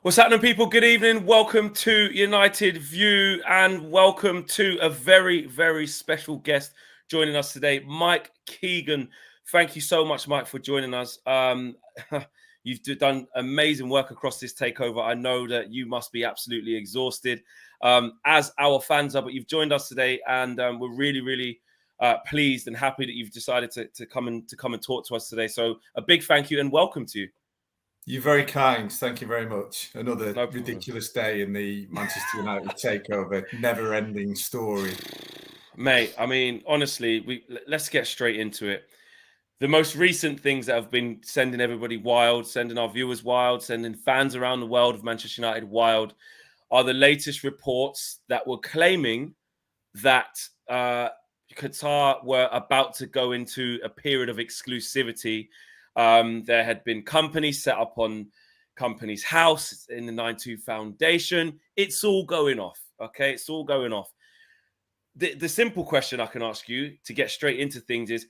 What's happening, people? Good evening. Welcome to United View and welcome to a very, very special guest joining us today, Mike Keegan. Thank you so much, Mike, for joining us. You've done amazing work across this takeover. I know that you must be absolutely exhausted, as our fans are, but you've joined us today and we're really, really pleased and happy that you've decided to come and talk to us today. So a big thank you and welcome to you. You're very kind. Thank you very much. Another No ridiculous day in the Manchester United takeover, never-ending story. Mate, I mean, honestly, let's get straight into it. The most recent things that have been sending everybody wild, sending our viewers wild, sending fans around the world of Manchester United wild, are the latest reports that were claiming that Qatar were about to go into a period of exclusivity. There had been companies set up on Companies House in the 9-2 Foundation. It's all going off, okay? It's all going off. The simple question I can ask you to get straight into things is,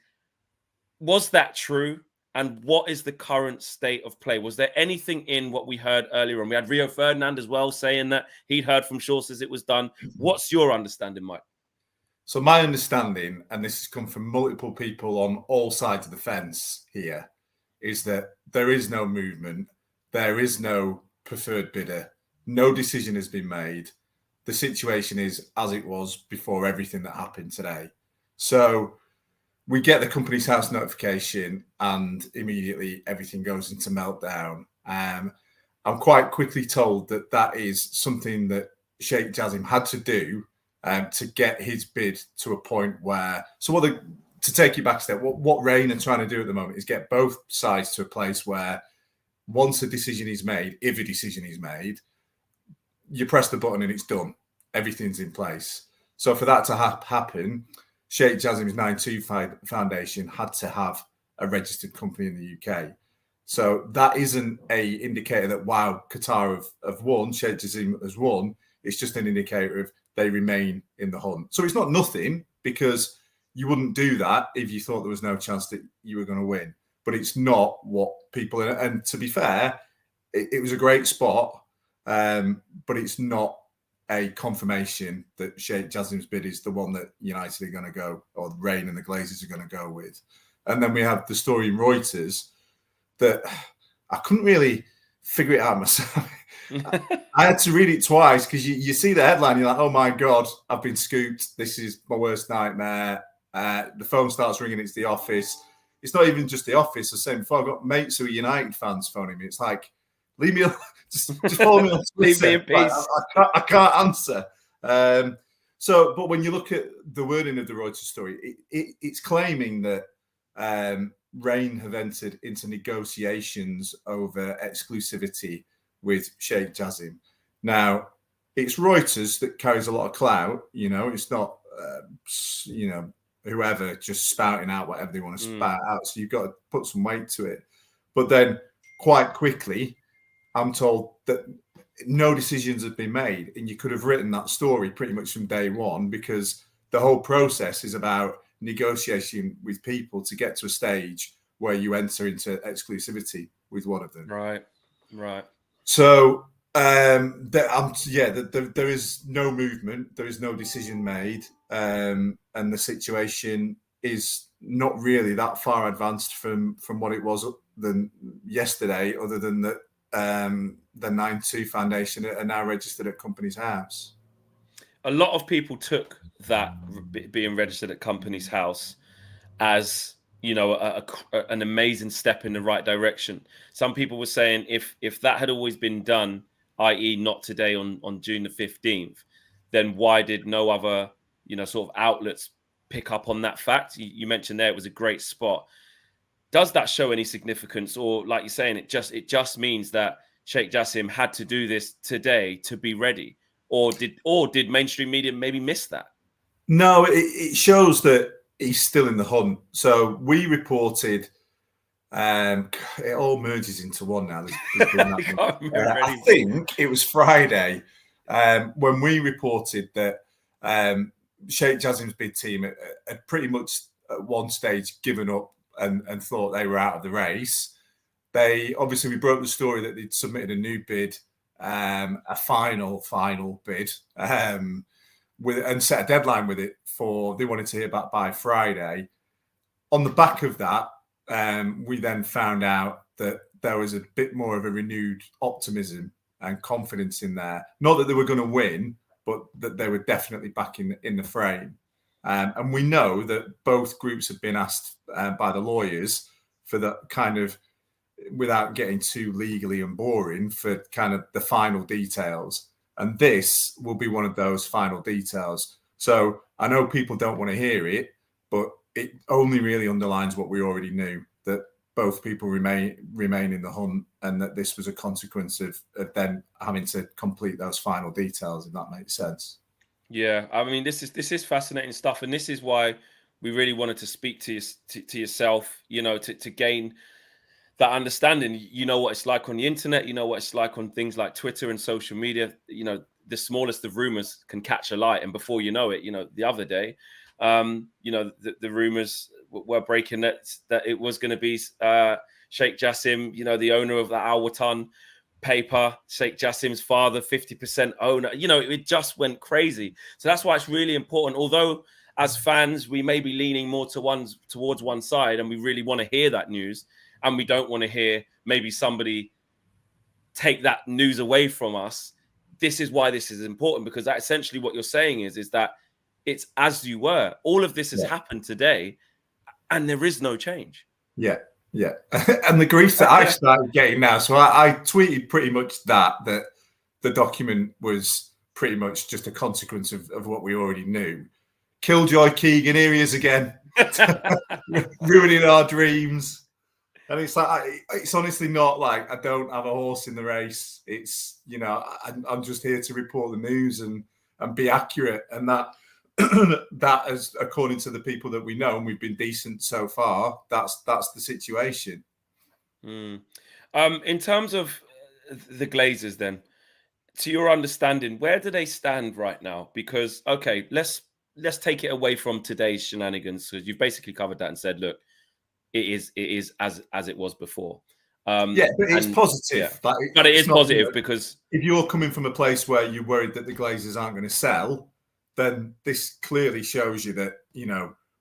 was that true? And what is the current state of play? Was there anything in what we heard earlier on? We had Rio Ferdinand as well saying that he'd heard from Shaw says it was done. What's your understanding, Mike? So my understanding, and this has come from multiple people on all sides of the fence here, is that there is no movement. There is no preferred bidder. No decision has been made. The situation is as it was before everything that happened today. So we get the Companies House notification and immediately everything goes into meltdown. I'm quite quickly told that that is something that Sheikh Jassim had to do to get his bid to a point where... So to take you back a step, what Rain are trying to do at the moment is get both sides to a place where once a decision is made, if a decision is made, you press the button and it's done. Everything's in place. So for that to happen, Sheikh Jassim's 9-2 Foundation had to have a registered company in the UK. So that isn't a indicator that, wow, Qatar have won, Sheikh Jassim has won. It's just an indicator of they remain in the hunt. So it's not nothing, because you wouldn't do that if you thought there was no chance that you were going to win. But it's not what people... And to be fair, it was a great spot, but it's not a confirmation that Sheikh Jassim's bid is the one that United are going to go, or Rain and the Glazers are going to go with. And then we have the story in Reuters that I couldn't really figure it out myself. I had to read it twice, because you see the headline, you're like, oh my God, I've been scooped. This is my worst nightmare. The phone starts ringing, it's the office. It's not even just the office. I was saying before, I've got mates who are United fans phoning me. It's like, leave me alone. Just follow me on Twitter. Leave me in peace. Like, I can't answer. But when you look at the wording of the Reuters story, it's claiming that Rain have entered into negotiations over exclusivity with Sheikh Jassim. Now, it's Reuters that carries a lot of clout. It's not, whoever just spouting out whatever they want to spout out. So you've got to put some weight to it. But then quite quickly, I'm told that no decisions have been made. And you could have written that story pretty much from day one, because the whole process is about negotiation with people to get to a stage where you enter into exclusivity with one of them. Right. So there is no movement. There is no decision made. And the situation is not really that far advanced from what it was than yesterday, other than that the 9-2 Foundation are now registered at Companies House. A lot of people took that being registered at Companies House as, an amazing step in the right direction. Some people were saying if that had always been done, i.e. not today on June the 15th, then why did no other, sort of outlets pick up on that fact? You mentioned there it was a great spot. Does that show any significance, or like you're saying, it just means that Sheikh Jassim had to do this today to be ready, or did mainstream media maybe miss that? No, it shows that he's still in the hunt. So we reported, it all merges into one now. I think it was Friday when we reported that Sheikh Jassim's bid team had pretty much at one stage given up and thought they were out of the race. We broke the story that they'd submitted a new bid a final bid, and set a deadline with it for, they wanted to hear back by Friday. On the back of that, we then found out that there was a bit more of a renewed optimism and confidence in there. Not that they were going to win, but that they were definitely back in the frame. And we know that both groups have been asked by the lawyers for the kind of, without getting too legally and boring, for kind of the final details. And this will be one of those final details. So I know people don't want to hear it, but it only really underlines what we already knew, that both people remain in the hunt, and that this was a consequence of them having to complete those final details, if that makes sense. Yeah, I mean, this is fascinating stuff, and this is why we really wanted to speak to yourself, to gain that understanding. You know what it's like on the internet, you know what it's like on things like Twitter and social media. The smallest of rumors can catch a light, and before you know it, the other day, the rumors were breaking that it was going to be Sheikh Jassim, the owner of the Al Watan paper, Sheikh Jassim's father, 50% owner. It just went crazy. So that's why it's really important. Although as fans, we may be leaning more towards one side, and we really want to hear that news, and we don't want to hear maybe somebody take that news away from us. This is why this is important, because that essentially what you're saying is that it's as you were. All of this has happened today, and there is no change. Yeah. Yeah. And the grief that I've started getting now. So I tweeted pretty much that the document was pretty much just a consequence of what we already knew. Killjoy Keegan, here he is again, ruining our dreams. And it's like, it's honestly not like I don't have a horse in the race. It's, I'm just here to report the news and be accurate. And that is, according to the people that we know, and we've been decent so far, that's the situation. In terms of the Glazers, then, to your understanding, where do they stand right now? Because, okay, let's take it away from today's shenanigans, because you've basically covered that and said, look, it is as it was before. But it's positive. Yeah. But it is positive, because if you're coming from a place where you're worried that the Glazers aren't going to sell, then this clearly shows you that,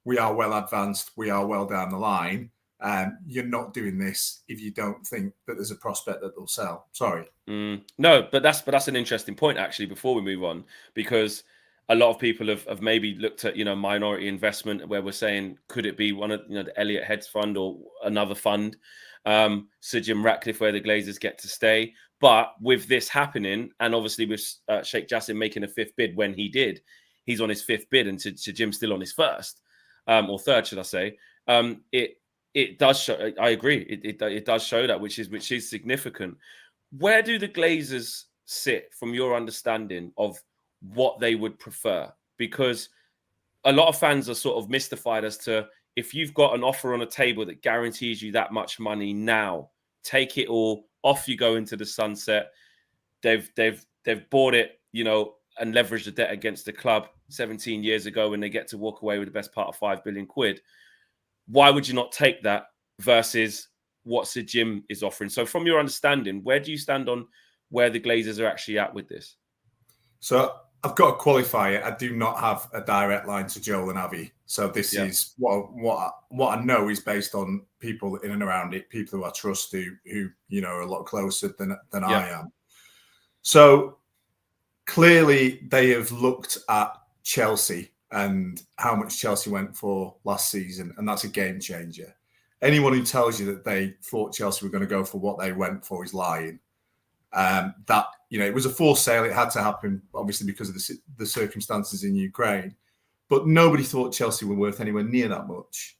we are well advanced, we are well down the line, and you're not doing this if you don't think that there's a prospect that they'll sell. Sorry. No, but that's an interesting point, actually, before we move on, because a lot of people have maybe looked at, minority investment, where we're saying, could it be one of, the Elliott Heads Fund or another fund, Sir Jim Ratcliffe, where the Glazers get to stay. But with this happening, and obviously with Sheikh Jassim making a fifth bid when he did, he's on his fifth bid, and to Jim still on his first, or third, should I say? It does show. I agree. It does show that, which is significant. Where do the Glazers sit from your understanding of what they would prefer? Because a lot of fans are sort of mystified as to, if you've got an offer on a table that guarantees you that much money now, take it all, off you go into the sunset. They've bought it, and leveraged the debt against the club 17 years ago, and they get to walk away with the best part of £5 billion. Why would you not take that versus what Sir Jim is offering? So from your understanding, where do you stand on where the Glazers are actually at with this? So I've got to qualify it. I do not have a direct line to Joel and Avi. So this is what I know is based on people in and around it, people who I trust, who are a lot closer than I am. So clearly they have looked at Chelsea and how much Chelsea went for last season, and that's a game changer. Anyone who tells you that they thought Chelsea were going to go for what they went for is lying. That, it was a forced sale. It had to happen, obviously, because of the circumstances in Ukraine. But nobody thought Chelsea were worth anywhere near that much.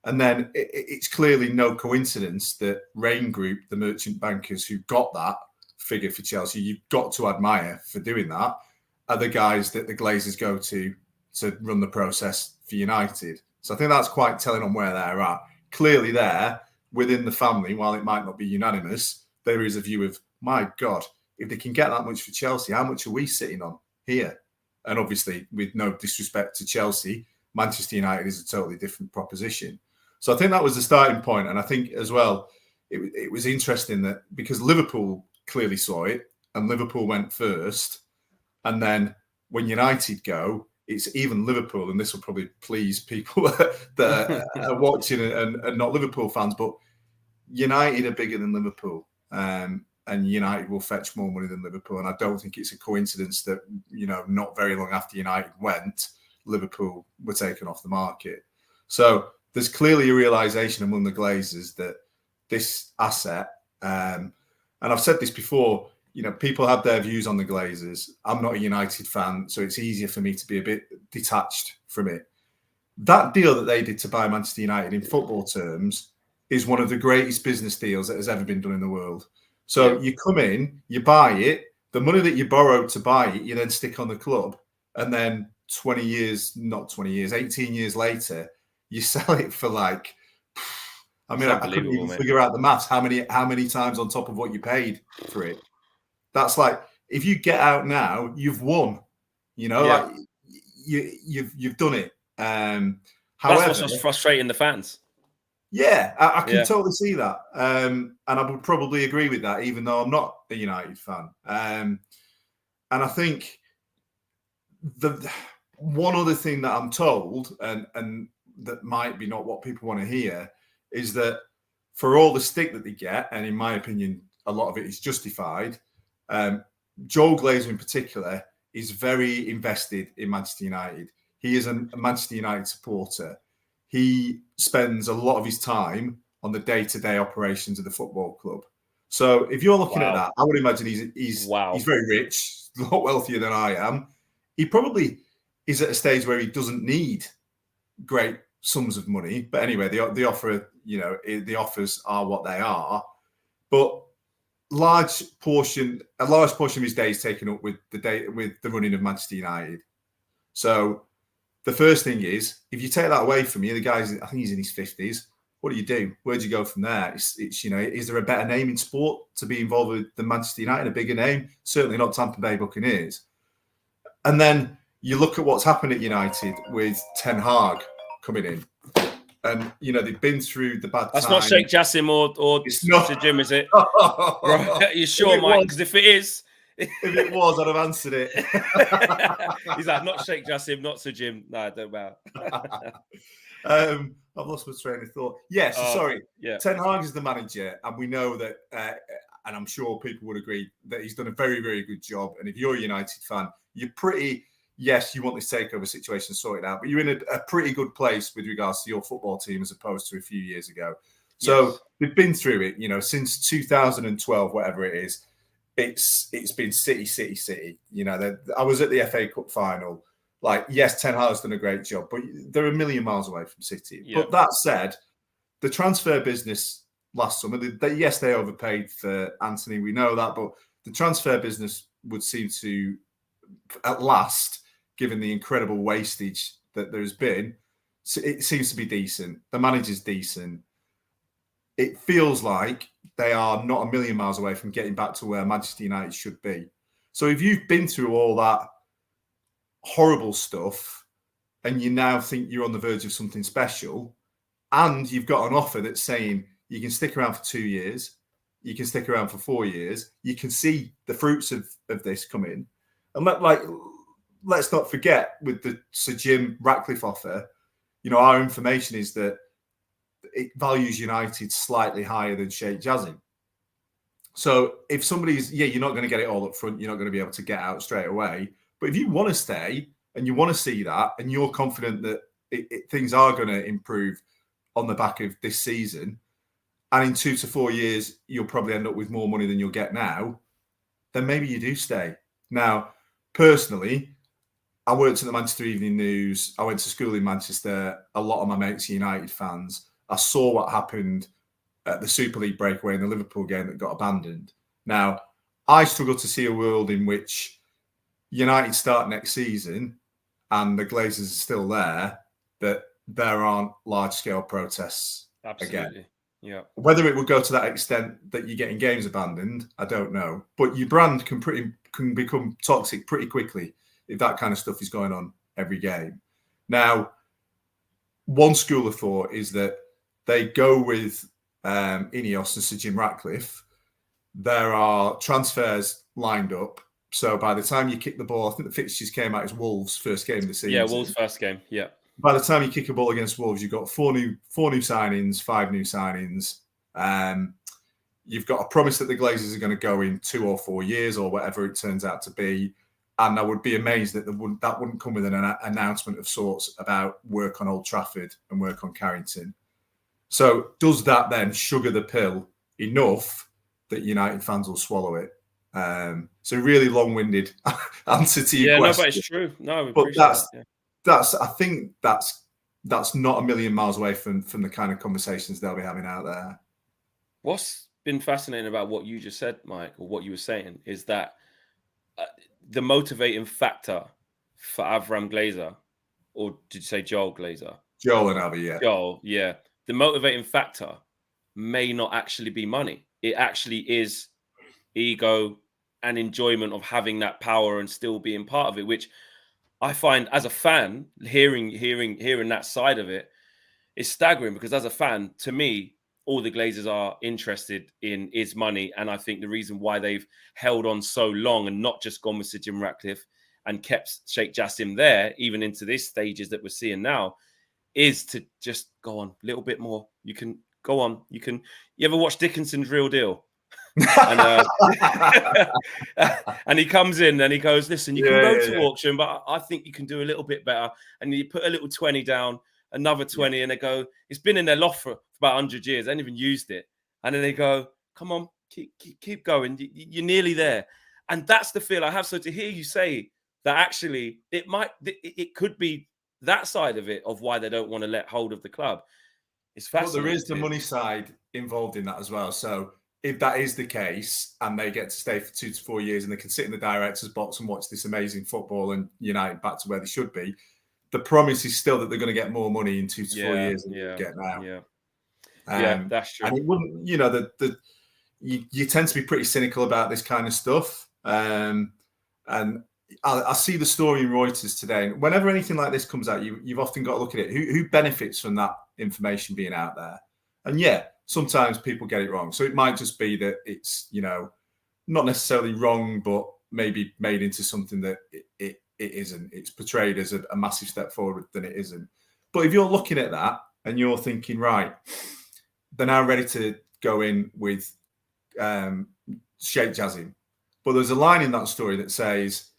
And then it's clearly no coincidence that Rain Group, the merchant bankers who got that figure for Chelsea, you've got to admire for doing that, are the guys that the Glazers go to run the process for United. So I think that's quite telling on where they're at. Clearly there, within the family, while it might not be unanimous, there is a view of, my God, if they can get that much for Chelsea, how much are we sitting on here? And obviously, with no disrespect to Chelsea, Manchester United is a totally different proposition. So I think that was the starting point. And I think as well, it was interesting that because Liverpool clearly saw it, and Liverpool went first, and then when United go, it's even Liverpool, and this will probably please people that are watching and not Liverpool fans, but United are bigger than Liverpool, and United will fetch more money than Liverpool. And I don't think it's a coincidence that, not very long after United went, Liverpool were taken off the market. So there's clearly a realization among the Glazers that this asset, and I've said this before, people have their views on the Glazers. I'm not a United fan, so it's easier for me to be a bit detached from it. That deal that they did to buy Manchester United in football terms is one of the greatest business deals that has ever been done in the world. So you come in, you buy it, the money that you borrowed to buy it, you then stick on the club, and then 18 years later, you sell it for like, I couldn't even figure out the maths, how many times on top of what you paid for it. That's like, if you get out now, you've won, like you've done it. However, that's what's frustrating the fans. Yeah, I can totally see that. And I would probably agree with that, even though I'm not a United fan. And I think the one other thing that I'm told, and that might be not what people want to hear, is that for all the stick that they get, and in my opinion, a lot of it is justified, Joel Glazer in particular is very invested in Manchester United. He is a Manchester United supporter. He spends a lot of his time on the day-to-day operations of the football club. So if you're looking at that, I would imagine he's very rich, a lot wealthier than I am. He probably is at a stage where he doesn't need great sums of money. But anyway, the offer, the offers are what they are. But a large portion of his day is taken up with the running of Manchester United. So the first thing is, if you take that away from you, the guy's, I think he's in his 50s. What do? Where do you go from there? It's is there a better name in sport to be involved with than Manchester United, a bigger name? Certainly not Tampa Bay Buccaneers. And then you look at what's happened at United with Ten Hag coming in. And, they've been through the bad times. That's not Sheikh Jassim or Sir Jim, is it? Right. Are you sure, Mike? Because if it is... If it was, I'd have answered it. He's like, not Sheikh Jassim, not Sir Jim. No, don't matter. I've lost my train of thought. Yes, sorry. Yeah. Ten Hag is the manager, and we know that, and I'm sure people would agree, that he's done a very, very good job. And if you're a United fan, you're pretty... Yes, you want this takeover situation sorted out, but you're in a pretty good place with regards to your football team as opposed to a few years ago. So we've been through it, since 2012, whatever it is. It's been City. I was at the FA Cup final. Like, yes, Ten Hag's done a great job, but they're a million miles away from City. Yeah. But that said, the transfer business last summer, they overpaid for Anthony. We know that, but the transfer business would seem to, at last, given the incredible wastage that there's been, it seems to be decent. The manager's decent. It feels like they are not a million miles away from getting back to where Manchester United should be. So if you've been through all that horrible stuff and you now think you're on the verge of something special, and you've got an offer that's saying you can stick around for 2 years, you can stick around for 4 years, you can see the fruits of this come in. And let's not forget, with the Sir Jim Ratcliffe offer, our information is that it values United slightly higher than Sheikh Jassim. So if somebody's, you're not going to get it all up front, you're not going to be able to get out straight away. But if you want to stay and you want to see that, and you're confident that things are going to improve on the back of this season, and in 2 to 4 years, you'll probably end up with more money than you'll get now, then maybe you do stay. Now, personally, I worked at the Manchester Evening News. I went to school in Manchester. A lot of my mates are United fans. I saw what happened at the Super League breakaway in the Liverpool game that got abandoned. Now, I struggle to see a world in which United start next season and the Glazers are still there, that there aren't large-scale protests again. Yeah. Whether it would go to that extent that you're getting games abandoned, I don't know. But your brand can become toxic pretty quickly if that kind of stuff is going on every game. Now, one school of thought is that they go with Ineos and Sir Jim Ratcliffe. There are transfers lined up. So by the time you kick the ball, I think the fixtures came out as Wolves' first game of the season. Yeah, Wolves' first game. Yeah. By the time you kick a ball against Wolves, you've got four new signings, 5 new signings. You've got a promise that the Glazers are going to go in 2 or 4 years or whatever it turns out to be. And I would be amazed that that wouldn't come with an announcement of sorts about work on Old Trafford and work on Carrington. So does that then sugar the pill enough that United fans will swallow it? So really long-winded answer to your question. No, but it's true. No, but I think that's not a million miles away from the kind of conversations they'll be having out there. What's been fascinating about what you just said, Mike, or what you were saying, is that the motivating factor for Avram Glazer, or did you say Joel Glazer? Joel and Avi, yeah. Joel, yeah. The motivating factor may not actually be money. It actually is ego and enjoyment of having that power and still being part of it, which I find as a fan, hearing that side of it is staggering, because as a fan, to me, all the Glazers are interested in is money. And I think the reason why they've held on so long and not just gone with Sir Jim Ratcliffe and kept Sheikh Jassim there, even into these stages that we're seeing now, is to just go on a little bit more. You can go on. You ever watch Dickinson's Real Deal? And he comes in and he goes, listen, you can go to auction, but I think you can do a little bit better. And you put a little 20 down, another 20, and they go, it's been in their loft for about 100 years. They haven't even used it. And then they go, come on, keep going. You're nearly there. And that's the feel I have. So to hear you say that actually it could be that side of it, of why they don't want to let hold of the club. It's fascinating. But there is the money side involved in that as well. So if that is the case and they get to stay for 2 to 4 years and they can sit in the director's box and watch this amazing football and United back to where they should be, the promise is still that they're going to get more money in 2 to 4 years than they get now. Yeah, that's true. And it wouldn't, you tend to be pretty cynical about this kind of stuff. And I see the story in Reuters today. Whenever anything like this comes out, you've often got to look at it. Who benefits from that information being out there? And sometimes people get it wrong. So it might just be that it's, not necessarily wrong, but maybe made into something that it isn't. It's portrayed as a massive step forward than it isn't. But if you're looking at that and you're thinking, right, they're now ready to go in with Sheikh Jassim. But there's a line in that story that says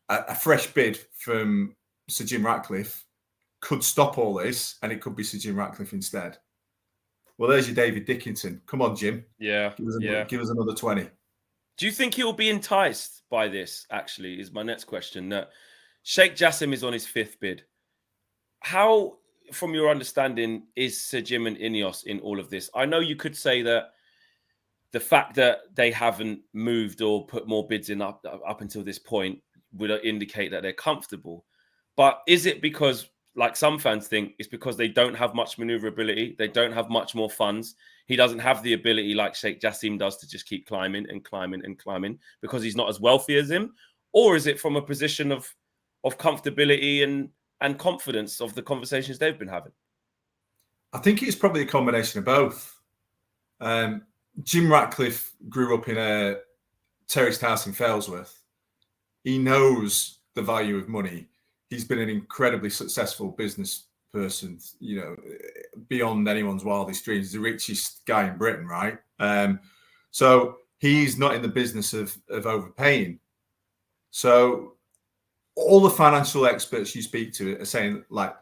a fresh bid from Sir Jim Ratcliffe could stop all this and it could be Sir Jim Ratcliffe instead. Well, there's your David Dickinson. Come on, Jim. Yeah. Give us another 20. Do you think he'll be enticed by this, actually, is my next question. That Sheikh Jassim is on his 5th bid. How, from your understanding, is Sir Jim and Ineos in all of this? I know you could say that the fact that they haven't moved or put more bids in up until this point would indicate that they're comfortable. But is it because, like some fans think, it's because they don't have much maneuverability, they don't have much more funds? He doesn't have the ability like Sheikh Jassim does to just keep climbing and climbing and climbing because he's not as wealthy as him? Or is it from a position of comfortability and confidence of the conversations they've been having? I think it's probably a combination of both. Jim Ratcliffe grew up in a terraced house in Failsworth. He knows the value of money. He's been an incredibly successful business person, beyond anyone's wildest dreams. He's the richest guy in Britain, right? So he's not in the business of overpaying. So all the financial experts you speak to are saying, like,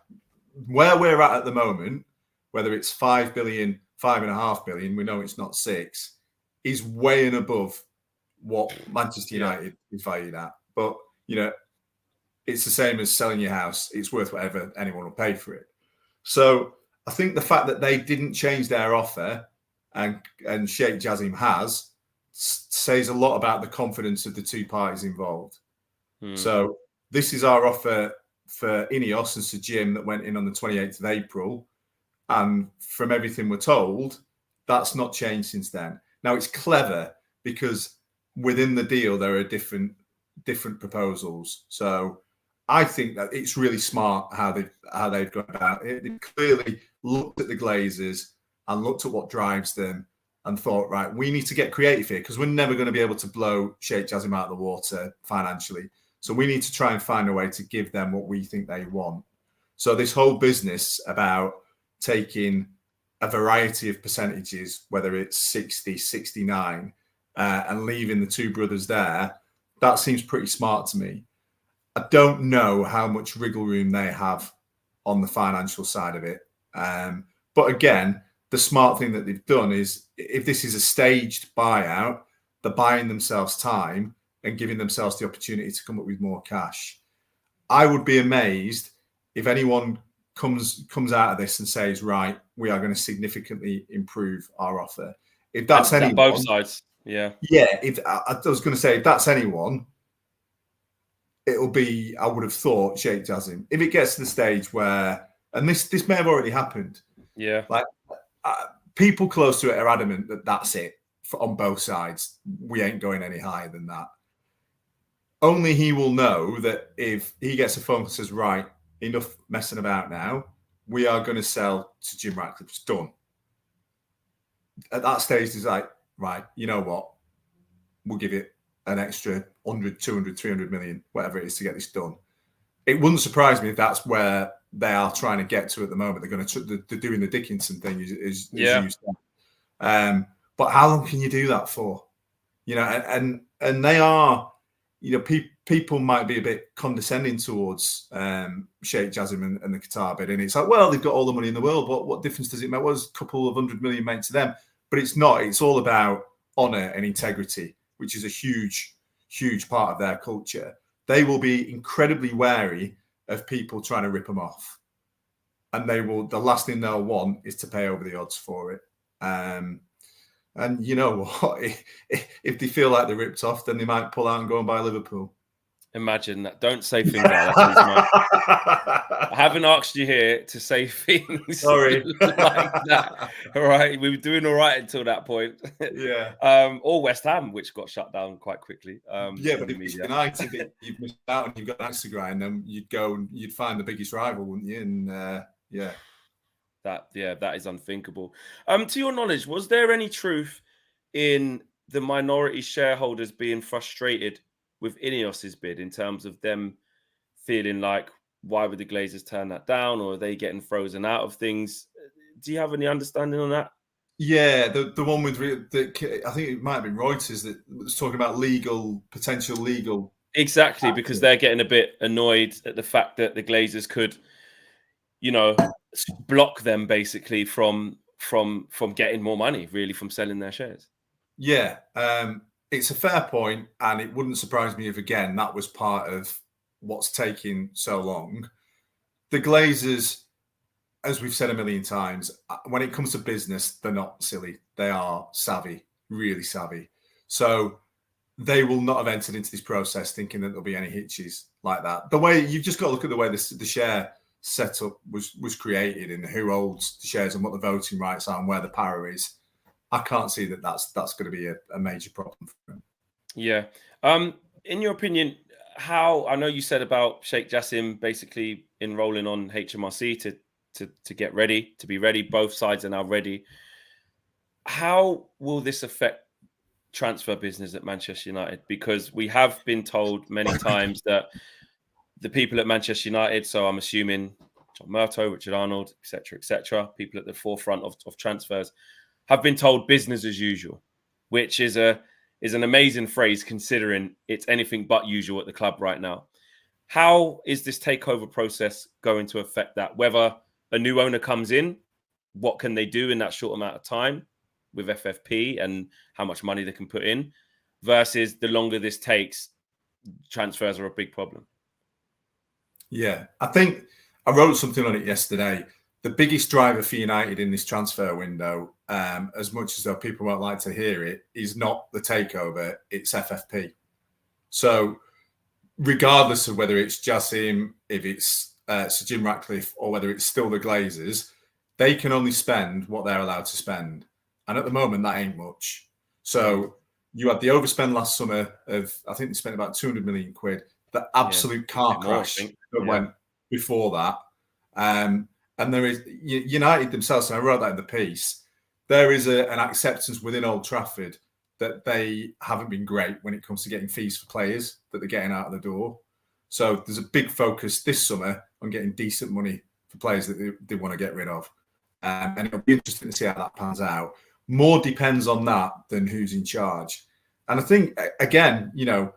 where we're at the moment, whether it's 5 billion, 5.5 billion, we know it's not 6, is way and above what Manchester United is valued at. But, it's the same as selling your house. It's worth whatever anyone will pay for it. So I think the fact that they didn't change their offer and Sheikh Jassim has says a lot about the confidence of the two parties involved. So this is our offer for Ineos and Sir Jim that went in on the 28th of April. And from everything we're told, that's not changed since then. Now, it's clever because within the deal, there are different proposals. So I think that it's really smart how they've gone about it. They clearly looked at the Glazers and looked at what drives them and thought, right, we need to get creative here because we're never going to be able to blow Sheikh Jassim out of the water financially. So we need to try and find a way to give them what we think they want. So this whole business about taking a variety of percentages, whether it's 60, 69, and leaving the two brothers there, that seems pretty smart to me. I don't know how much wriggle room they have on the financial side of it. But again, the smart thing that they've done is if this is a staged buyout, they're buying themselves time and giving themselves the opportunity to come up with more cash. I would be amazed if anyone comes out of this and says, right, we are going to significantly improve our offer. If that's anyone, both sides, yeah. If I was going to say, if that's anyone, it'll be, I would have thought, Sheikh Jassim. If it gets to the stage where, and this may have already happened, like people close to it are adamant that that's it on both sides. We ain't going any higher than that. Only he will know that if he gets a phone call that says, right, enough messing about now, we are going to sell to Jim Ratcliffe. It's done. At that stage, he's like, right, you know what? We'll give it an extra 100, 200, 300 million, whatever it is to get this done. It wouldn't surprise me if that's where they are trying to get to at the moment. They're doing the Dickinson thing, as you said. But how long can you do that for? You know, and they are, you know, people might be a bit condescending towards Sheikh Jassim and the Qatar bid, and it's like, well, they've got all the money in the world. What difference does it make? Was a couple of 100 million meant to them? But it's not. It's all about honour and integrity, which is a huge, huge part of their culture. They will be incredibly wary of people trying to rip them off, and the last thing they'll want is to pay over the odds for it. And you know what? If they feel like they're ripped off, then they might pull out and go and buy Liverpool. Imagine that. Don't say things like that. I haven't asked you here to say things Sorry. like that. All right. We were doing all right until that point. Yeah. Or West Ham, which got shut down quite quickly. But if it's United, you've missed out and you've got an axe to grind, then you'd go and you'd find the biggest rival, wouldn't you? And that is unthinkable. To your knowledge, was there any truth in the minority shareholders being frustrated with Ineos's bid in terms of them feeling like, why would the Glazers turn that down, or are they getting frozen out of things? Do you have any understanding on that? Yeah, the one with I think it might have been Reuters that was talking about potential legal. Exactly, because they're getting a bit annoyed at the fact that the Glazers could, you know, block them basically from getting more money, really, from selling their shares. Yeah, it's a fair point, and it wouldn't surprise me if, again, that was part of what's taking so long. The Glazers, as we've said a million times, when it comes to business, they're not silly. They are savvy, really savvy. So they will not have entered into this process thinking that there'll be any hitches like that. The way you've just got to look at the way the share setup was created and who holds the shares and what the voting rights are and where the power is. I can't see that's going to be a major problem for them. Yeah. In your opinion, how, I know you said about Sheikh Jassim basically enrolling on HMRC to get ready, to be ready. Both sides are now ready. How will this affect transfer business at Manchester United? Because we have been told many times that the people at Manchester United, so I'm assuming John Murtough, Richard Arnold, etc., people at the forefront of transfers, have been told business as usual, which is an amazing phrase considering it's anything but usual at the club right now. How is this takeover process going to affect that? Whether a new owner comes in, what can they do in that short amount of time with FFP and how much money they can put in, versus the longer this takes, transfers are a big problem. Yeah, I think I wrote something on it yesterday. The biggest driver for United in this transfer window, as much as though people won't like to hear it, is not the takeover, it's FFP. So regardless of whether it's Jassim, if it's Sir Jim Ratcliffe, or whether it's still the Glazers, they can only spend what they're allowed to spend. And at the moment, that ain't much. So you had the overspend last summer of, I think they spent about 200 million quid, the absolute car crash that went before that. And there is United themselves, and I wrote that in the piece, there is an acceptance within Old Trafford that they haven't been great when it comes to getting fees for players that they're getting out of the door. So there's a big focus this summer on getting decent money for players that they want to get rid of. And it'll be interesting to see how that pans out. More depends on that than who's in charge. And I think, again, you know,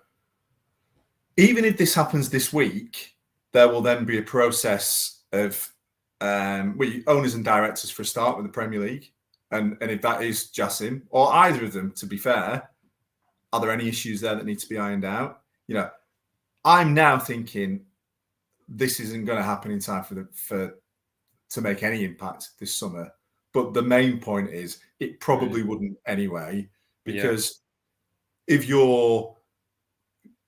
even if this happens this week, there will then be a process of owners and directors for a start with the Premier League. And if that is Jassim, or either of them, to be fair, are there any issues there that need to be ironed out? You know, I'm now thinking this isn't going to happen in time to make any impact this summer. But the main point is it probably wouldn't anyway, because if you're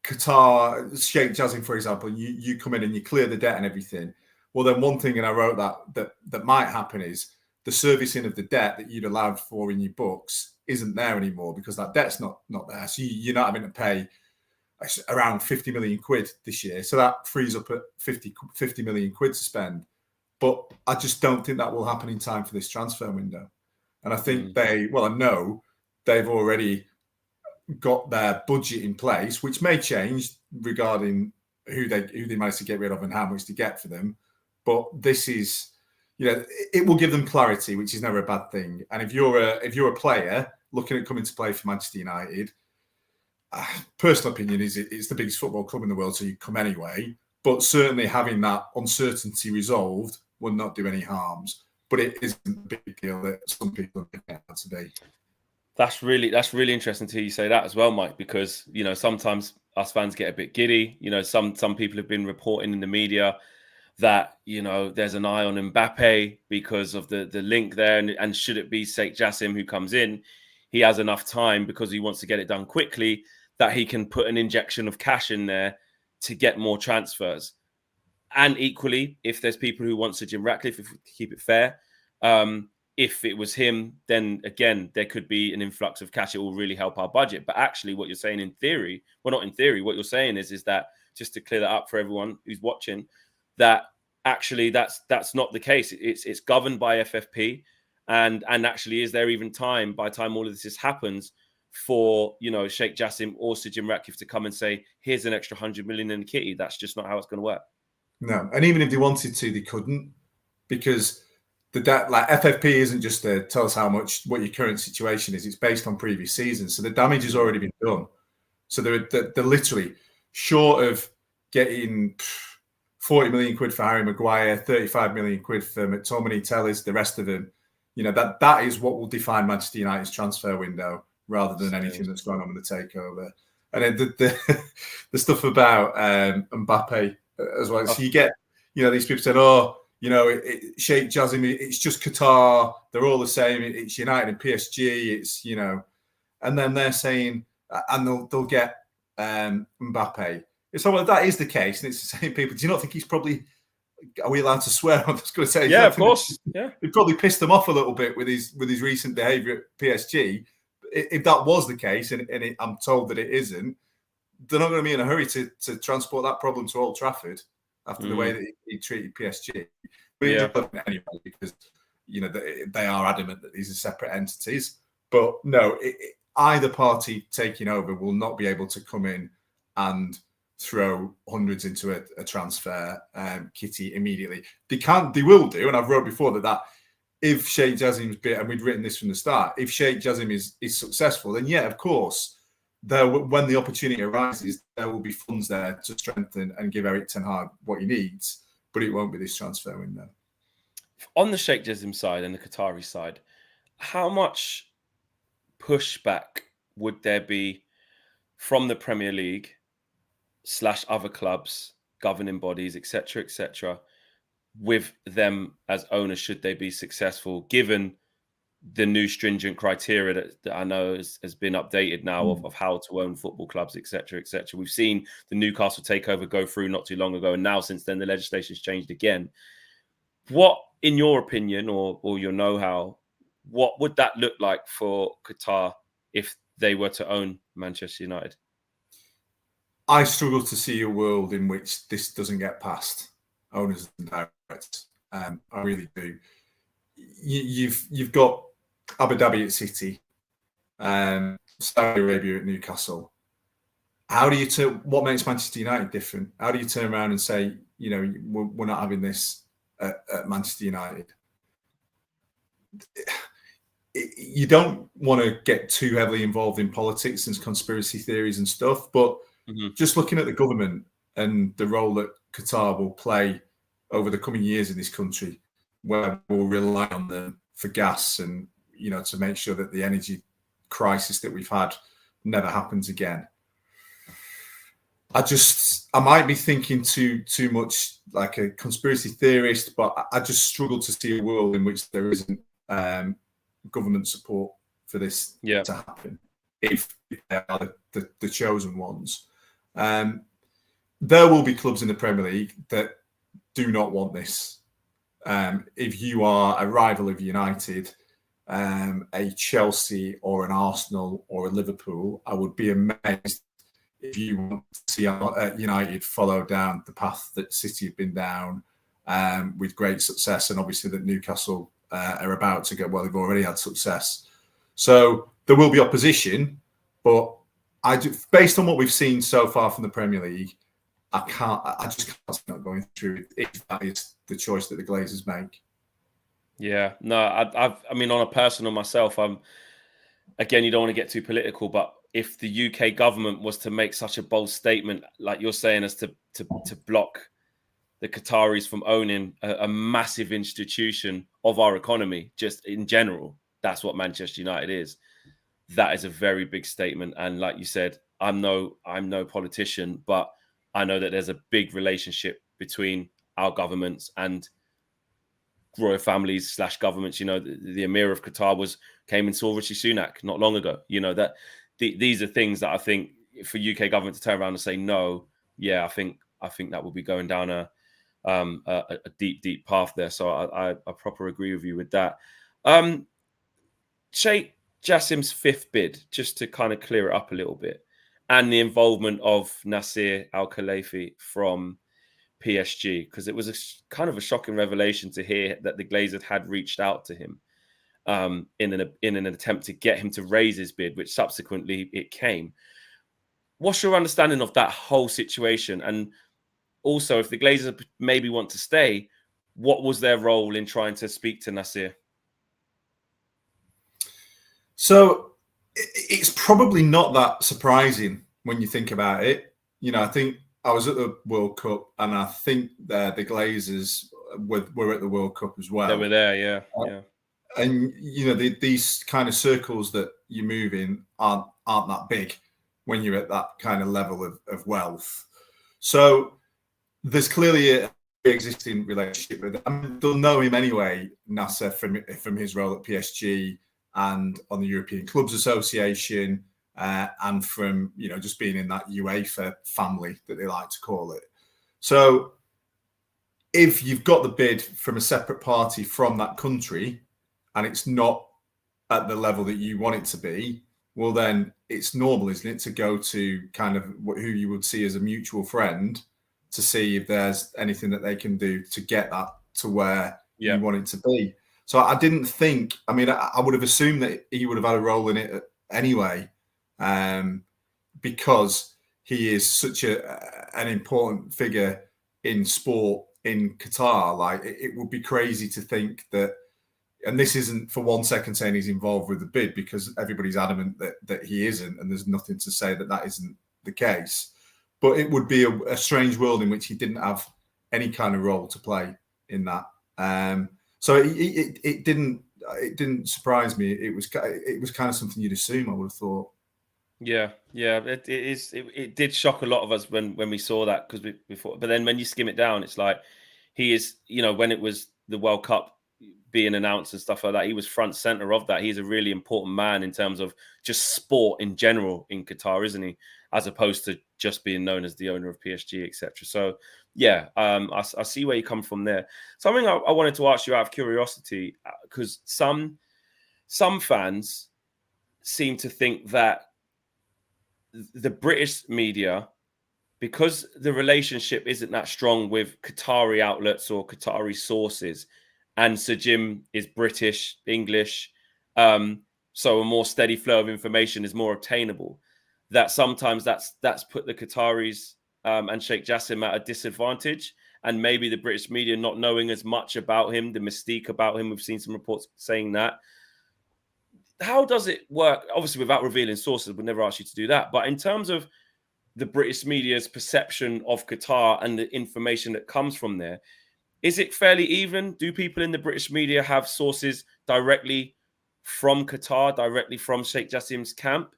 Qatar, Sheikh Jassim, for example, you come in and you clear the debt and everything, well, then one thing, and I wrote that might happen is the servicing of the debt that you'd allowed for in your books isn't there anymore because that debt's not there. So you're not having to pay around 50 million quid this year. So that frees up at 50 million quid to spend. But I just don't think that will happen in time for this transfer window. And I think I know they've already got their budget in place, which may change regarding who they manage to get rid of and how much to get for them. But this is, you know, it will give them clarity, which is never a bad thing. And if you're a player looking at coming to play for Manchester United, personal opinion is it's the biggest football club in the world, so you come anyway. But certainly having that uncertainty resolved will not do any harms. But it isn't a big deal that some people think it has to be. That's really interesting to hear you say that as well, Mike, because, you know, sometimes us fans get a bit giddy. You know, some people have been reporting in the media that, you know, there's an eye on Mbappe because of the link there. And should it be Sheikh Jassim who comes in, he has enough time because he wants to get it done quickly that he can put an injection of cash in there to get more transfers. And equally, if there's people who want Sir Jim Ratcliffe, if we keep it fair, if it was him, then again, there could be an influx of cash. It will really help our budget. But actually what you're saying in theory, well, not in theory, what you're saying is that, just to clear that up for everyone who's watching, that actually that's not the case. It's governed by FFP. And actually, is there even time, by the time all of this happens, for, you know, Sheikh Jassim or Sir Jim Ratcliffe to come and say, here's an extra 100 million in the kitty? That's just not how it's going to work. No. And even if they wanted to, they couldn't, because the debt, like FFP isn't just to tell us what your current situation is. It's based on previous seasons. So the damage has already been done. So they're literally short of getting 40 million quid for Harry Maguire, 35 million quid for McTominay, Tellers, the rest of them. You know, that is what will define Manchester United's transfer window rather than anything that's going on with the takeover. And then the stuff about Mbappe as well. So you get, you know, these people saying, oh, you know, Sheikh Jassim, it's just Qatar. They're all the same. It's United and PSG. It's, you know, and then they're saying, and they'll get Mbappe. So, well, that is the case, and it's the same people. Do you not think he's probably? Are we allowed to swear? I'm just going to say, yeah, of course. Yeah, it probably pissed them off a little bit with his recent behaviour at PSG. If that was the case, and I'm told that it isn't, they're not going to be in a hurry to transport that problem to Old Trafford after the way that he treated PSG. But he doesn't anyway, because, you know, they are adamant that these are separate entities. But no, either party taking over will not be able to come in and throw hundreds into a transfer kitty immediately. They will do, and I've wrote before that if Sheikh Jassim's bit, and we'd written this from the start, if Sheikh Jassim is successful, then yeah, of course, when the opportunity arises, there will be funds there to strengthen and give Erik ten Hag what he needs, but it won't be this transfer window. On the Sheikh Jassim side and the Qatari side, how much pushback would there be from the Premier League / other clubs, governing bodies, etc., with them as owners, should they be successful, given the new stringent criteria that I know has been updated now of how to own football clubs, etc., etc. We've seen the Newcastle takeover go through not too long ago, and now since then the legislation's changed again. What, in your opinion or your know-how, what would that look like for Qatar if they were to own Manchester United? I struggle to see a world in which this doesn't get past owners and directors. I really do. You've got Abu Dhabi at City, Saudi Arabia at Newcastle. How do you turn? What makes Manchester United different? How do you turn around and say, you know, we're not having this at Manchester United? You don't want to get too heavily involved in politics and conspiracy theories and stuff, but just looking at the government and the role that Qatar will play over the coming years in this country, where we'll rely on them for gas and, you know, to make sure that the energy crisis that we've had never happens again. I might be thinking too much like a conspiracy theorist, but I just struggle to see a world in which there isn't government support for this to happen if they are the chosen ones. There will be clubs in the Premier League that do not want this. If you are a rival of United, a Chelsea or an Arsenal or a Liverpool, I would be amazed if you want to see United follow down the path that City have been down with great success, and obviously that Newcastle are about to go. Well, they've already had success, so there will be opposition. But based on what we've seen so far from the Premier League, I just can't see not going through if that is the choice that the Glazers make. Yeah, no, I mean, on a personal myself, again, you don't want to get too political, but if the UK government was to make such a bold statement, like you're saying, as to block the Qataris from owning a massive institution of our economy, just in general, that's what Manchester United is. That is a very big statement. And like you said, I'm no politician, but I know that there's a big relationship between our governments and royal families / governments. You know, the Emir of Qatar came and saw Rishi Sunak not long ago. You know, that these are things that I think for UK government to turn around and say no, yeah, I think that will be going down a deep path there. So I proper agree with you with that. Sheikh Jassim's fifth bid, just to kind of clear it up a little bit, and the involvement of Nasser Al-Khelaifi from PSG, because it was kind of a shocking revelation to hear that the Glazers had reached out to him in an attempt to get him to raise his bid, which subsequently it came. What's your understanding of that whole situation? And also, if the Glazers maybe want to stay, what was their role in trying to speak to Nasser? So it's probably not that surprising when you think about it. You know, I think I was at the World Cup, and I think the Glazers were at the World Cup as well. They were there, yeah. And you know, these kind of circles that you move in aren't that big when you're at that kind of level of wealth. So there's clearly a existing relationship with them. I mean, they'll know him anyway, Nasser, from his role at PSG and on the European Clubs Association, and from, you know, just being in that UEFA family that they like to call it. So if you've got the bid from a separate party from that country and it's not at the level that you want it to be, well, then it's normal, isn't it, to go to kind of who you would see as a mutual friend to see if there's anything that they can do to get that to where you want it to be. So I didn't think, I mean, I would have assumed that he would have had a role in it anyway, because he is such an important figure in sport in Qatar. Like, it would be crazy to think that, and this isn't for 1 second saying he's involved with the bid, because everybody's adamant that he isn't, and there's nothing to say that isn't the case. But it would be a strange world in which he didn't have any kind of role to play in that. So it didn't surprise me. It was kind of something you'd assume, I would have thought. Yeah, it did shock a lot of us when we saw that, because before, but then when you skim it down, it's like he is, you know, when it was the World Cup being announced and stuff like that, he was front center of that. He's a really important man in terms of just sport in general in Qatar, isn't he? As opposed to just being known as the owner of PSG, etc. So yeah, I see where you come from there. Something I wanted to ask you out of curiosity, because some fans seem to think that the British media, because the relationship isn't that strong with Qatari outlets or Qatari sources, and Sir Jim is British, English, So a more steady flow of information is more obtainable. That sometimes that's put the Qataris and Sheikh Jassim at a disadvantage, and maybe the British media not knowing as much about him, the mystique about him. We've seen some reports saying that. How does it work? Obviously, without revealing sources, we'd never ask you to do that. But in terms of the British media's perception of Qatar and the information that comes from there, is it fairly even? Do people in the British media have sources directly from Qatar, directly from Sheikh Jassim's camp?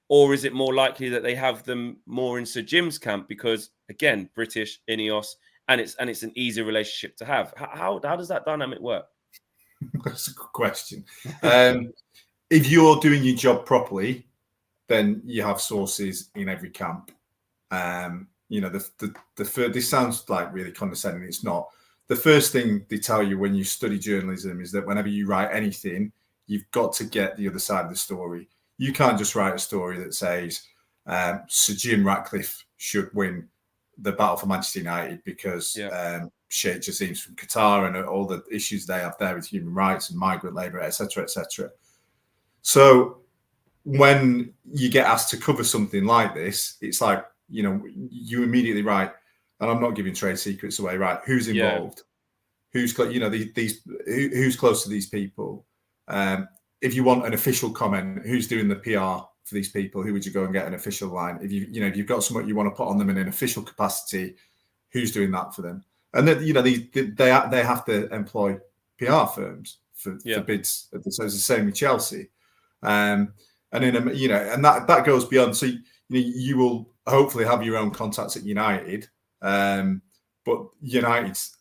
Or is it more likely that they have them more in Sir Jim's camp? Because again, British, Ineos, and it's an easy relationship to have. How does that dynamic work? That's a good question. If you're doing your job properly, then you have sources in every camp. This sounds like really condescending. It's not. The first thing they tell you when you study journalism is that whenever you write anything, you've got to get the other side of the story. You can't just write a story that says Sir Jim Ratcliffe should win the battle for Manchester United because Sheikh Jassim's from Qatar and all the issues they have there with human rights and migrant labour, etc., etc. So when you get asked to cover something like this, it's like, you immediately write, and I'm not giving trade secrets away, right? Who's involved? Who's who's close to these people? If you want an official comment, who's doing the PR for these people? Who would you go and get an official line? If if you've got something you want to put on them in an official capacity, who's doing that for them? And then they have to employ PR firms for bids. So it's the same with Chelsea, and that goes beyond. So you will hopefully have your own contacts at United, but United's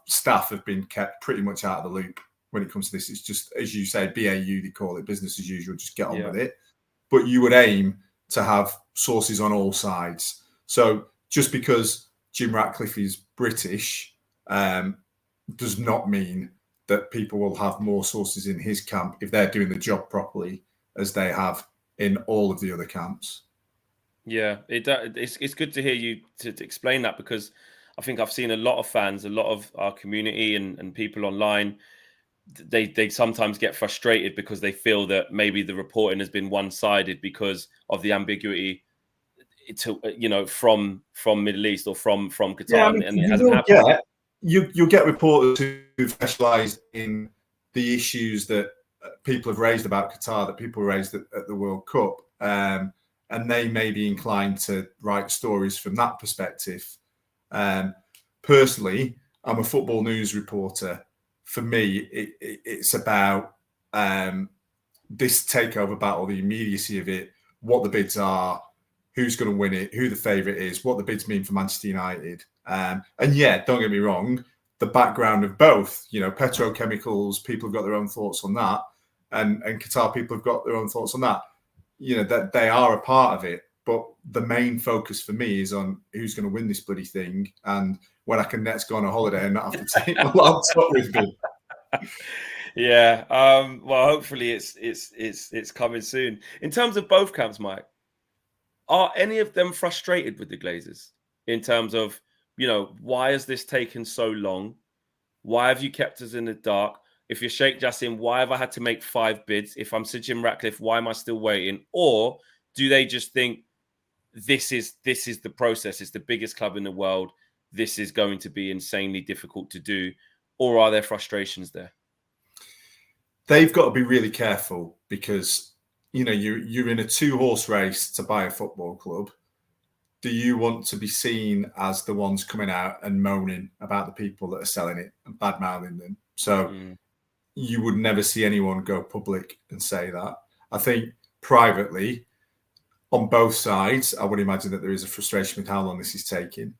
staff have been kept pretty much out of the loop when it comes to this. It's just, as you say, BAU, they call it, business as usual, just get on with it. But you would aim to have sources on all sides. So just because Jim Ratcliffe is British does not mean that people will have more sources in his camp if they're doing the job properly as they have in all of the other camps. Yeah, it's good to hear you to explain that, because I think I've seen a lot of fans, a lot of our community and people online, they sometimes get frustrated because they feel that maybe the reporting has been one-sided because of the ambiguity from Middle East or from Qatar, and it hasn't happened. You'll get reporters who specialise in the issues that people have raised about Qatar, that people raised at the World Cup, and they may be inclined to write stories from that perspective. Personally, I'm a football news reporter. For me, it's about this takeover battle, the immediacy of it, what the bids are, who's going to win it, who the favourite is, what the bids mean for Manchester United. And don't get me wrong, the background of both, petrochemicals, people have got their own thoughts on that, and Qatar people have got their own thoughts on that. That they are a part of it. But the main focus for me is on who's going to win this bloody thing, and when I can next go on a holiday and not have to take my laptop with me. Yeah. Well, hopefully it's coming soon. In terms of both camps, Mike, are any of them frustrated with the Glazers in terms of, why has this taken so long? Why have you kept us in the dark? If you're Sheikh Jassim, why have I had to make 5 bids? If I'm Sir Jim Ratcliffe, why am I still waiting? Or do they just think this is the process? It's the biggest club in the world. This is going to be insanely difficult to do. Or are there frustrations there? They've got to be really careful because, you're in a 2-horse race to buy a football club. Do you want to be seen as the ones coming out and moaning about the people that are selling it and bad-mouthing them? So you would never see anyone go public and say that. I think privately, on both sides, I would imagine that there is a frustration with how long this is taking.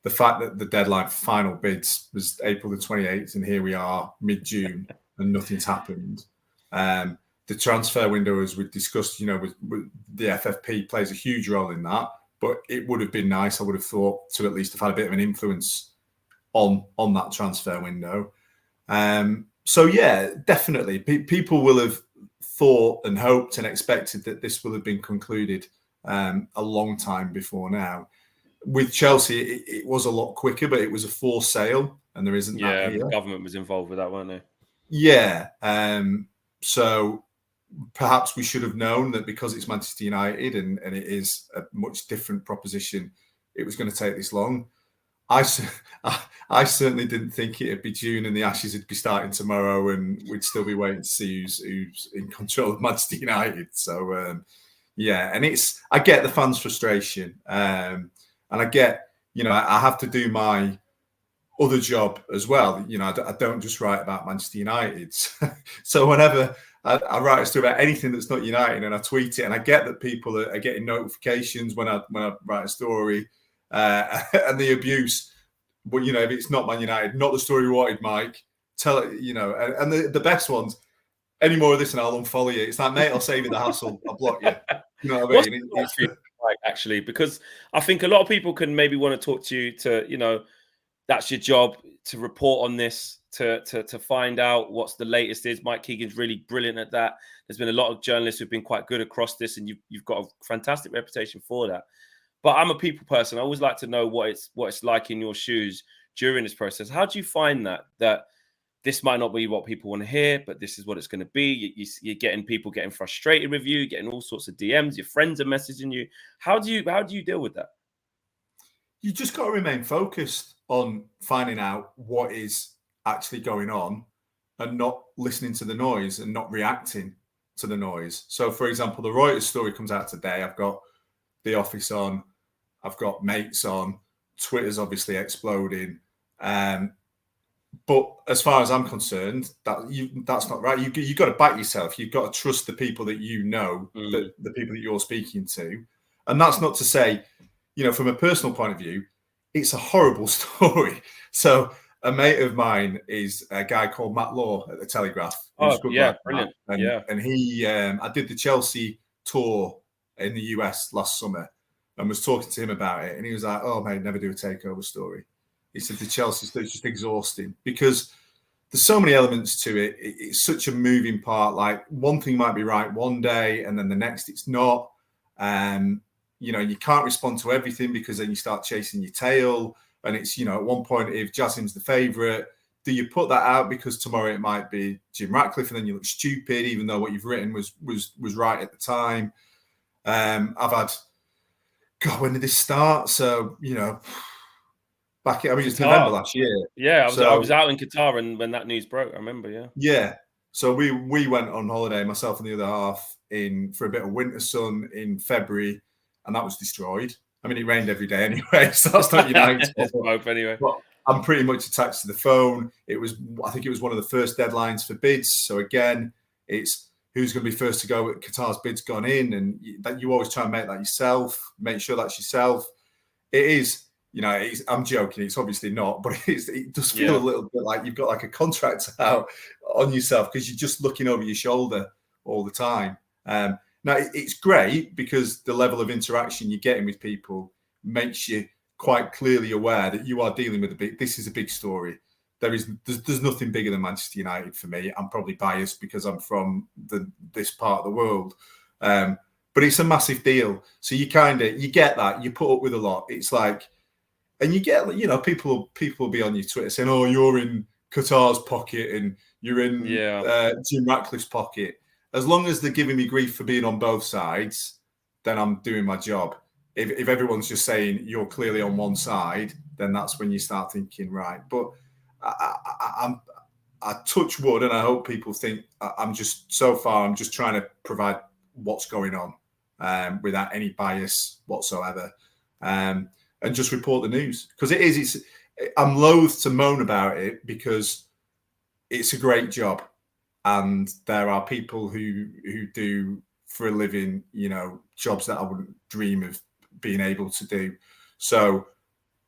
The fact that the deadline for final bids was April the 28th, and here we are mid-June and nothing's happened. The transfer window, as we've discussed, with the FFP plays a huge role in that. But it would have been nice, I would have thought, to at least have had a bit of an influence on that transfer window. So, yeah, definitely. People will have thought and hoped and expected that this will have been concluded a long time before now. With Chelsea, it was a lot quicker, but it was a forced sale, and there isn't that here. The government was involved with that, weren't they? Yeah. So perhaps we should have known that because it's Manchester United and it is a much different proposition, it was going to take this long. I certainly didn't think it'd be June and the Ashes would be starting tomorrow and we'd still be waiting to see who's in control of Manchester United. So, yeah, and I get the fans' frustration. And I get, I have to do my other job as well. I don't just write about Manchester United. So whenever I write a story about anything that's not United and I tweet it, and I get that people are getting notifications when I write a story. And the abuse, but if it's not Man United, not the story you wanted, Mike, tell it, and the best ones, any more of this and I'll unfollow you. It's like, mate, I'll save you the hassle, I'll block you. You know what I mean? It's like, actually, because I think a lot of people can maybe want to talk to you to, that's your job to report on this, to find out what's the latest is. Mike Keegan's really brilliant at that. There's been a lot of journalists who've been quite good across this, and you've got a fantastic reputation for that. But I'm a people person. I always like to know what it's like in your shoes during this process. How do you find that this might not be what people want to hear, but this is what it's going to be? You're getting people getting frustrated with you, getting all sorts of DMs. Your friends are messaging you. How do you deal with that? You just got to remain focused on finding out what is actually going on and not listening to the noise and not reacting to the noise. So, for example, the Reuters story comes out today. I've got The Office on, I've got Mates on, Twitter's obviously exploding. But as far as I'm concerned, that's not right. You've got to back yourself. You've got to trust the people that the people that you're speaking to. And that's not to say, from a personal point of view, it's a horrible story. So a mate of mine is a guy called Matt Law at the Telegraph. Oh, yeah, brilliant. And he, I did the Chelsea tour in the US last summer and was talking to him about it. And he was like, oh, mate, never do a takeover story. He said the Chelsea story is just exhausting because there's so many elements to it. It's such a moving part. Like one thing might be right one day and then the next it's not. You can't respond to everything because then you start chasing your tail. And it's, at one point, if Jassim's the favourite, do you put that out because tomorrow it might be Jim Ratcliffe and then you look stupid, even though what you've written was right at the time. I've had, God, when did this start? So, it's November last year. Yeah, I was out in Qatar and when that news broke, I remember, yeah. Yeah. So we went on holiday, myself and the other half, for a bit of winter sun in February, and that was destroyed. I mean, it rained every day anyway, so that's not United. Anyway. But I'm pretty much attached to the phone. I think it was one of the first deadlines for bids. So again, it's who's going to be first to go. Qatar's bid's gone in, and that you always try and make that yourself. Make sure that's yourself. It is, I'm joking. It's obviously not, but it does feel a little bit like you've got like a contract out on yourself because you're just looking over your shoulder all the time. Now, it's great because the level of interaction you're getting with people makes you quite clearly aware that you are dealing with this is a big story. There's nothing bigger than Manchester United for me. I'm probably biased because I'm from this part of the world. But it's a massive deal. So you get that. You put up with a lot. It's like, and you get, people will be on your Twitter saying, oh, you're in Qatar's pocket and you're in Jim Ratcliffe's pocket. As long as they're giving me grief for being on both sides, then I'm doing my job. If everyone's just saying you're clearly on one side, then that's when you start thinking, right. But I touch wood, and I hope people think I'm just trying to provide what's going on without any bias whatsoever, and just report the news because I'm loath to moan about it because it's a great job. And there are people who do for a living, jobs that I wouldn't dream of being able to do. So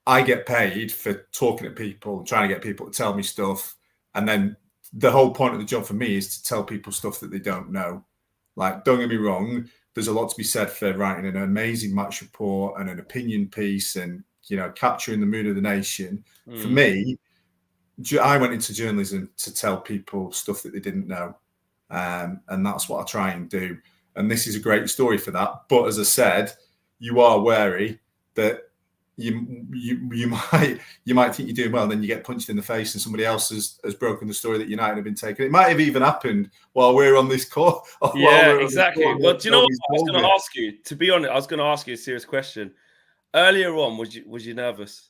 I get paid for talking to people and trying to get people to tell me stuff. And then the whole point of the job for me is to tell people stuff that they don't know. Like, don't get me wrong, there's a lot to be said for writing an amazing match report and an opinion piece and, capturing the mood of the nation. For me, I went into journalism to tell people stuff that they didn't know. And that's what I try and do. And this is a great story for that. But as I said, you are wary that, you might think you're doing well, and then you get punched in the face, and somebody else has broken the story that United have been taking. It might have even happened while we're on this call. Yeah, exactly. Well, do you know what I was going to ask you? To be honest, I was going to ask you a serious question. Earlier on, was you nervous?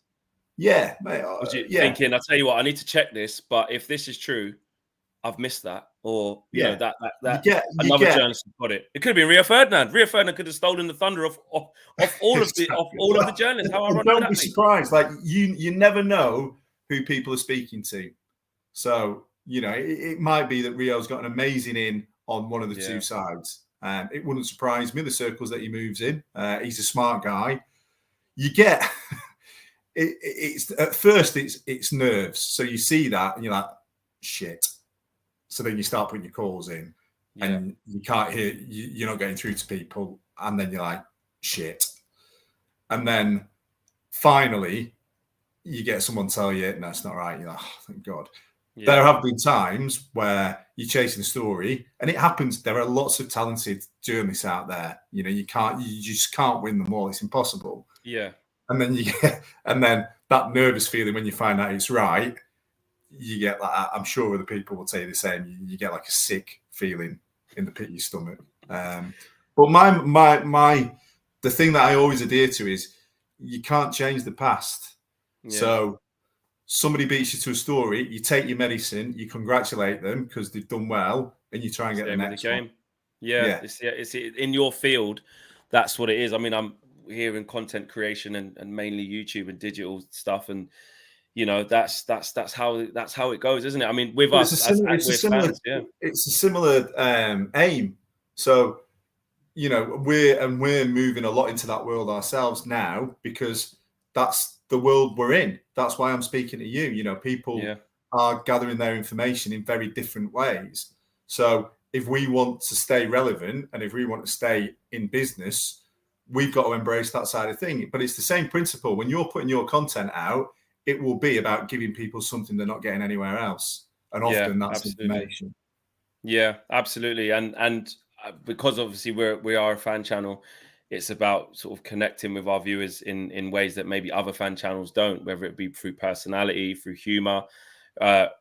Yeah, mate. Was you thinking, I'll tell you what, I need to check this, but if this is true, I've missed that, or you know that another journalist got it. It could have been Rio Ferdinand. Rio Ferdinand could have stolen the thunder off all of the journalists. How ironic! Don't be surprised. Like you never know who people are speaking to. So you know it might be that Rio's got an amazing in on one of the two sides. It wouldn't surprise me the circles that he moves in. He's a smart guy. You get it's at first it's nerves. So you see that and you're like, shit. So then you start putting your calls in and you can't hear, you're not getting through to people. And then you're like, shit. And then finally you get someone tell you, no, it's not right. You're like, oh, thank God. Yeah. There have been times where you're chasing a story and it happens. There are lots of talented journalists out there. You know, you just can't win them all. It's impossible. Yeah. And then that nervous feeling when you find out it's right, you get like, I'm sure other people will tell you the same. You get like a sick feeling in the pit of your stomach. But the thing that I always adhere to is you can't change the past. Yeah. So somebody beats you to a story, you take your medicine, you congratulate them because they've done well, and you try and get the next game. Yeah. It's in your field. That's what it is. I mean, I'm here in content creation and mainly YouTube and digital stuff, and you know that's how it goes, isn't it? I mean, with us, it's a similar aim. So you know, we're moving a lot into that world ourselves now because that's the world we're in. That's why I'm speaking to you. You know, people are gathering their information in very different ways. So if we want to stay relevant and if we want to stay in business, we've got to embrace that side of thing. But it's the same principle. When you're putting your content out, it will be about giving people something they're not getting anywhere else. And often that's information. Yeah, absolutely. And because obviously we are a fan channel, it's about sort of connecting with our viewers in ways that maybe other fan channels don't, whether it be through personality, through humor,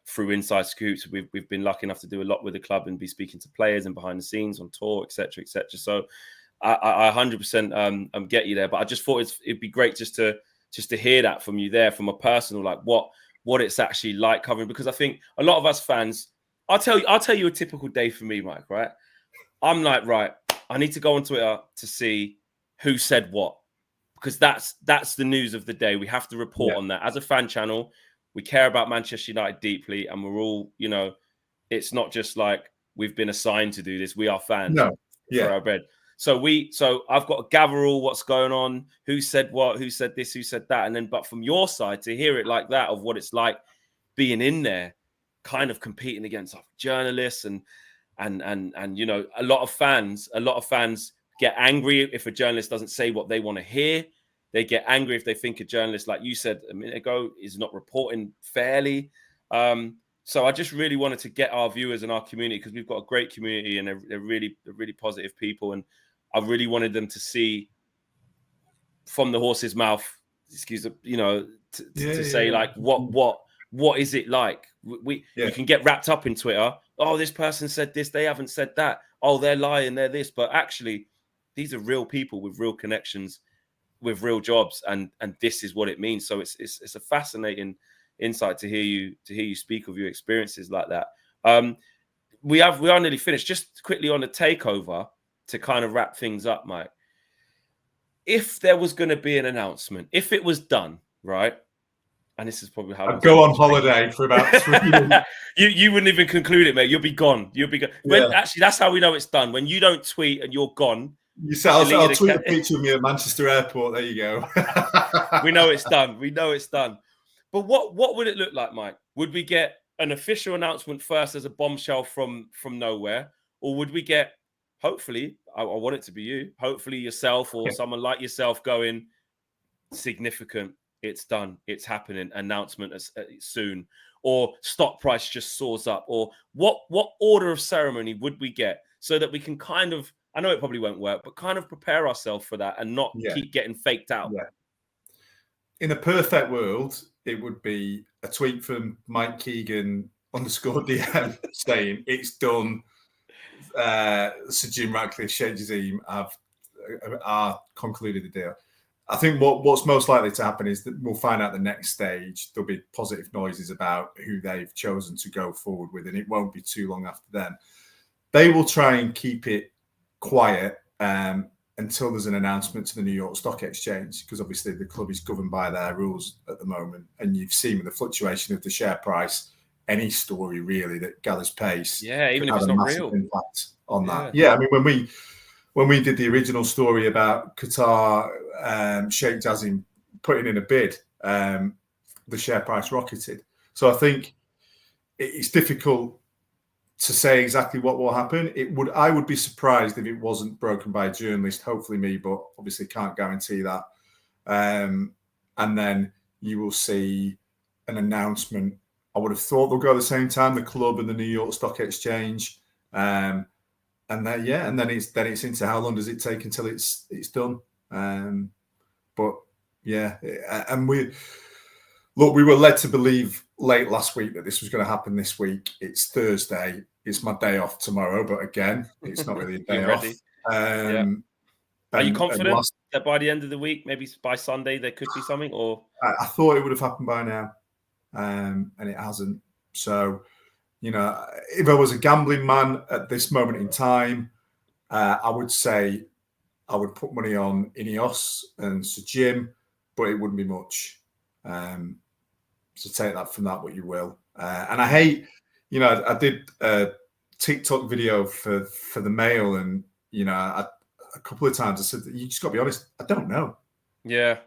through inside scoops. We've been lucky enough to do a lot with the club and be speaking to players and behind the scenes on tour, etc., etc. So I 100% get you there. But I just thought it'd be great just to hear that from you there, from a personal, like what it's actually like covering, because I think a lot of us fans, I'll tell you a typical day for me, Mike, right? I'm like, right, I need to go on Twitter to see who said what, because that's the news of the day. We have to report on that. As a fan channel, we care about Manchester United deeply, and we're all, you know, it's not just like we've been assigned to do this. We are fans for our bread. So I've got to gather all what's going on, who said what, who said this, who said that. And then, but from your side, to hear it like that, of what it's like being in there, kind of competing against journalists and you know, a lot of fans get angry if a journalist doesn't say what they want to hear. They get angry if they think a journalist, like you said a minute ago, is not reporting fairly. So I just really wanted to get our viewers and our community, because we've got a great community and they're really positive people. And I really wanted them to see from the horse's mouth, you know, to say like, what is it like? You can get wrapped up in Twitter. Oh, this person said this, they haven't said that. Oh, they're lying, they're this. But actually, these are real people with real connections, with real jobs, and this is what it means. So it's a fascinating insight to hear you speak of your experiences like that. We are nearly finished. Just quickly on the takeover to kind of wrap things up, Mike. If there was going to be an announcement, if it was done, right? And this is probably how I'd go on holiday for about 3 weeks. You wouldn't even conclude it, mate. You'll be gone. Actually, that's how we know it's done. When you don't tweet and you're gone. You said I'll tweet a picture of me at Manchester Airport. There you go. We know it's done. We know it's done. But what would it look like, Mike? Would we get an official announcement first as a bombshell from nowhere, or would we get, hopefully, I want it to be you, hopefully yourself or someone like yourself going, significant, it's done, it's happening, announcement soon, or stock price just soars up, or what order of ceremony would we get so that we can kind of, I know it probably won't work, but kind of prepare ourselves for that and not keep getting faked out? in a perfect world, it would be a tweet from Mike Keegan _DM saying it's done. Sir Jim Ratcliffe, Sheikh Jazim are concluded the deal. I think what's most likely to happen is that we'll find out the next stage. There'll be positive noises about who they've chosen to go forward with, and it won't be too long after then. They will try and keep it quiet until there's an announcement to the New York Stock Exchange, because obviously the club is governed by their rules at the moment. And you've seen with the fluctuation of the share price, any story really that gathers pace, even if it's not real, impact on that. Yeah, I mean, when we did the original story about Qatar, Sheikh Jazim putting in a bid, the share price rocketed. So I think it's difficult to say exactly what will happen. I would be surprised if it wasn't broken by a journalist, hopefully me, but obviously can't guarantee that. And then you will see an announcement. I would have thought they'll go at the same time, the club and the New York Stock Exchange. And then it's into how long does it take until it's done. But yeah, and we were led to believe late last week that this was going to happen this week. It's Thursday. It's my day off tomorrow, but again, it's not really a day off. Are you confident that by the end of the week, maybe by Sunday, there could be something? Or I thought it would have happened by now, and it hasn't. So, you know, if I was a gambling man at this moment in time, I would say I would put money on Ineos and Sir Jim, but it wouldn't be much. So take that from that what you will. And I hate, you know, I did a TikTok video for the Mail, and you know, a couple of times I said, you just got to be honest. I don't know. Yeah.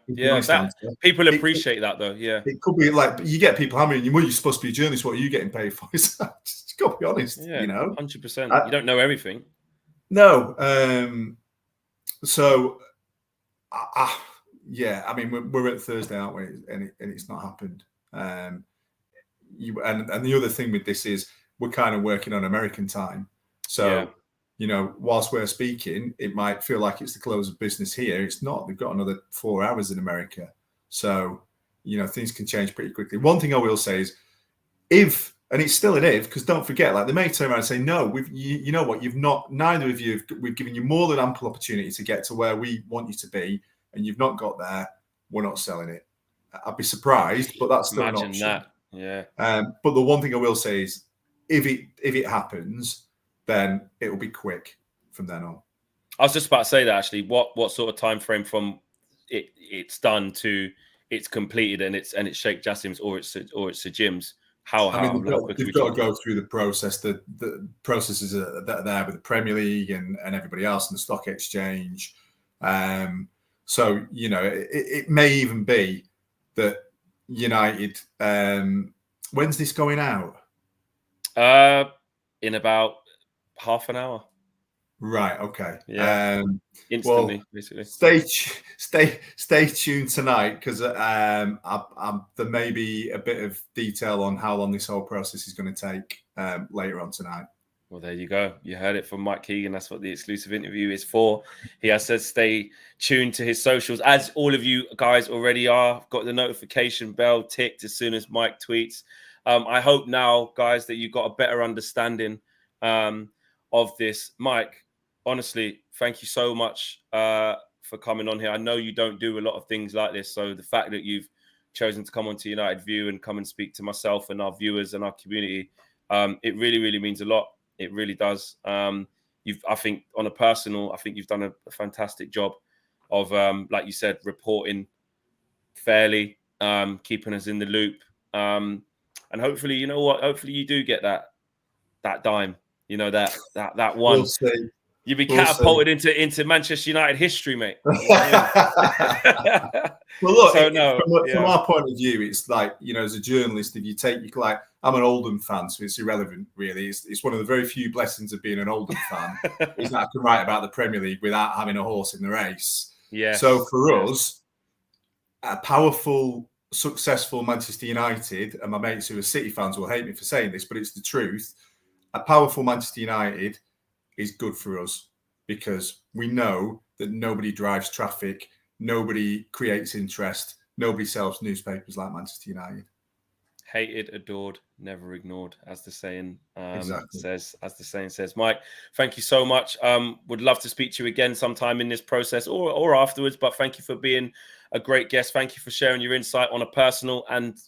People appreciate that though. Yeah, it could be like you get people hammering you. Well, you're supposed to be a journalist. What are you getting paid for? Just got to be honest. Yeah, you know, 100%. You don't know everything. No. So, yeah. I mean, we're at Thursday, aren't we? And it's not happened. And the other thing with this is we're kind of working on American time. So, you know, whilst we're speaking, it might feel like it's the close of business here. It's not. They've got another 4 hours in America. So, you know, things can change pretty quickly. One thing I will say is if, and it's still an if, because don't forget, like they may turn around and say, no, you know what, neither of you, we've given you more than ample opportunity to get to where we want you to be, and you've not got there. We're not selling it. I'd be surprised, but that's still an option. That. Yeah. But the one thing I will say is if it happens, then it will be quick from then on. I was just about to say that actually. What sort of time frame from it's done to it's completed and it's Sheikh Jassim's or it's Sir Jim's? They've got to go through the process. The processes that are there with the Premier League and everybody else in the stock exchange. So you know, it may even be that United. When's this going out? In about half an hour. Right. Okay. Yeah. Instantly, well, basically. Stay tuned tonight because there may be a bit of detail on how long this whole process is going to take later on tonight. Well, there you go. You heard it from Mike Keegan. That's what the exclusive interview is for. He has said stay tuned to his socials, as all of you guys already are. Got the notification bell ticked as soon as Mike tweets. I hope now, guys, that you got a better understanding of this. Mike, honestly, thank you so much for coming on here. I know you don't do a lot of things like this, so the fact that you've chosen to come onto United View and come and speak to myself and our viewers and our community, it really, really means a lot. It really does. I think on a personal, I think you've done a fantastic job of, like you said, reporting fairly, keeping us in the loop. And hopefully, you know what? Hopefully you do get that dime. You know, that one. We'll see. You'll be catapulted into Manchester United history, mate. You know well, look, from our point of view, it's like, you know, as a journalist, if you take, like, I'm an Oldham fan, so it's irrelevant, really. It's one of the very few blessings of being an Oldham fan is that I can write about the Premier League without having a horse in the race. Yeah. So for us, a powerful, successful Manchester United, and my mates who are City fans will hate me for saying this, but it's the truth. A powerful Manchester United is good for us because we know that nobody drives traffic, nobody creates interest, nobody sells newspapers like Manchester United. Hated, adored, never ignored, as the saying Exactly. says. Mike, thank you so much. Would love to speak to you again sometime in this process or afterwards. But thank you for being a great guest. Thank you for sharing your insight on a personal and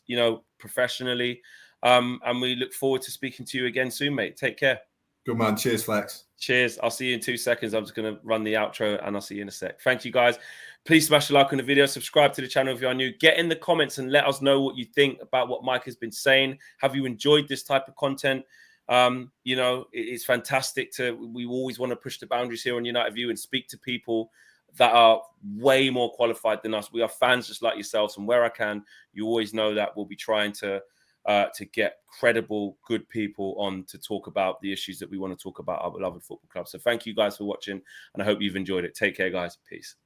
professionally. And we look forward to speaking to you again soon, mate. Take care. Good man. Cheers, Flex. Cheers. I'll see you in 2 seconds. I'm just going to run the outro and I'll see you in a sec. Thank you, guys. Please smash a like on the video. Subscribe to the channel if you are new. Get in the comments and let us know what you think about what Mike has been saying. Have you enjoyed this type of content? It's fantastic we always want to push the boundaries here on United View and speak to people that are way more qualified than us. We are fans just like yourselves. And where I can, you always know that we'll be trying to get credible, good people on to talk about the issues that we want to talk about our beloved football club. So thank you guys for watching, and I hope you've enjoyed it. Take care, guys. Peace.